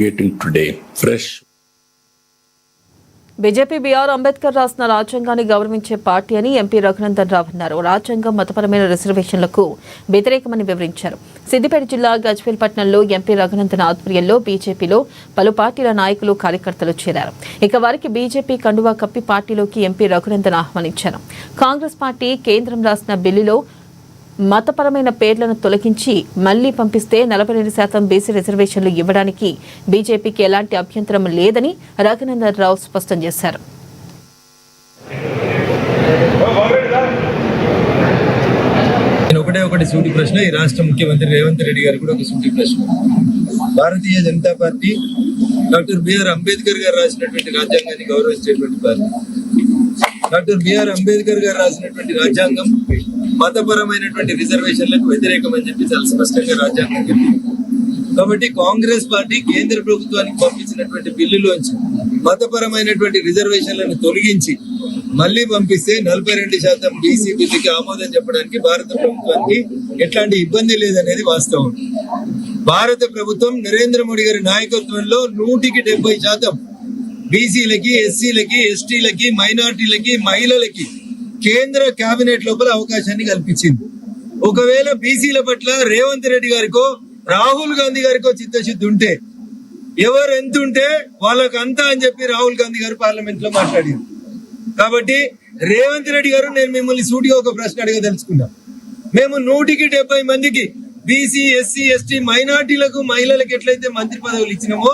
Getting today fresh. BJP B R Ambedkar రాసిన రాజ్యాంగాన్ని గౌరవించే పార్టీ అని ఎంపీ రఘునందన్ రావు అన్నారు. రాజ్యాంగం మతపరమైన రిజర్వేషన్లకు వ్యతిరేకమని వివరించారు. సిద్దిపేట జిల్లా గజ్వేల్ పట్టణంలో ఎంపీ రఘునందన్ ఆధ్వర్యంలో బీజేపీలో పలు పార్టీల నాయకులు కార్యకర్తలు చేరారు. ఇక వారికి బీజేపీ కండువా కప్పి పార్టీలోకి ఎంపీ రఘునందన్ ఆహ్వానించారు. కాంగ్రెస్ పార్టీ కేంద్రం రాసిన బిల్లులో మతపరమైన పేర్లను తొలగించి మళ్లీ పంపిస్తే 42% బీసీ రిజర్వేషన్లు ఇవ్వడానికి బీజేపీకి ఎలాంటి అభ్యంతరం లేదని రఘునందన్ రావు స్పష్టం చేశారు. ఒకటి సూటి ప్రశ్న ఈ రాష్ట్ర ముఖ్యమంత్రి రేవంత్ రెడ్డి గారు కూడా ఒక సూటి ప్రశ్న. Bharatiya Janata party doctor BR Ambedkar గారు రాసినటువంటి రాజ్యాంగాన్ని గౌరవించేటువంటి పార్టీ. డాక్టర్ బిఆర్ అంబేద్కర్ గారు రాసినటువంటి రాజ్యాంగం మతపరమైనటువంటి రిజర్వేషన్లకు వ్యతిరేకమని చెప్పి చాలా స్పష్టంగా రాజ్యాంగం చెప్పింది. కాబట్టి కాంగ్రెస్ పార్టీ కేంద్ర ప్రభుత్వానికి పంపించినటువంటి బిల్లులోంచి మతపరమైనటువంటి రిజర్వేషన్లను తొలగించి మళ్లీ పంపిస్తే 42% బీసీ బిల్లుకి ఆమోదం చెప్పడానికి భారత ప్రభుత్వానికి ఎట్లాంటి ఇబ్బంది లేదనేది వాస్తవం. భారత ప్రభుత్వం నరేంద్ర మోడీ గారి నాయకత్వంలో 100% బీసీలకి, ఎస్సీలకి, ఎస్టీలకి, మైనార్టీలకి, మహిళలకి కేంద్ర కేబినెట్ లోపల అవకాశాన్ని కల్పించింది. ఒకవేళ బీసీల పట్ల రేవంత్ రెడ్డి గారికో రాహుల్ గాంధీ గారికో చిత్తశుద్ధి ఉంటే ఎవరు ఎంత ఉంటే వాళ్ళకు అంతా అని చెప్పి రాహుల్ గాంధీ గారు పార్లమెంట్ లో మాట్లాడారు. కాబట్టి రేవంత్ రెడ్డి గారు, నేను మిమ్మల్ని సూటిగా ఒక ప్రశ్న అడగదలుచుకున్నా. మేము 170 మందికి బీసీ, ఎస్సీ, ఎస్టీ, మైనార్టీలకు, మహిళలకు ఎట్లయితే మంత్రి పదవులు ఇచ్చినామో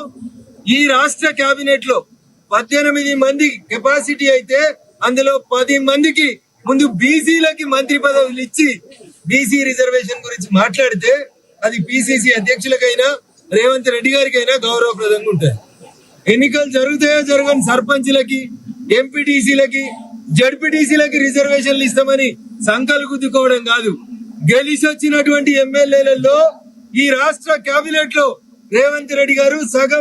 ఈ రాష్ట్ర కేబినెట్ లో 18 మంది కెపాసిటీ అయితే అందులో 10 మందికి ముందు బీసీలకి మంత్రి పదవులు ఇచ్చి బీసీ రిజర్వేషన్ గురించి మాట్లాడితే అది పిసిసి అధ్యక్షులకైనా రేవంత్ రెడ్డి గారికైనా గౌరవప్రదంగా ఉంటుంది. ఎన్నికలు జరుగుతాయో జరగని సర్పంచ్లకి, ఎంపీటీసీలకి, జడ్పీటీసీలకి రిజర్వేషన్లు ఇస్తామని సంకలు గుద్దుకోవడం కాదు. గెలిచి వచ్చినటువంటి ఎమ్మెల్యేలలో ఈ రాష్ట్ర కేబినెట్ లో రేవంత్ రెడ్డి గారు సగం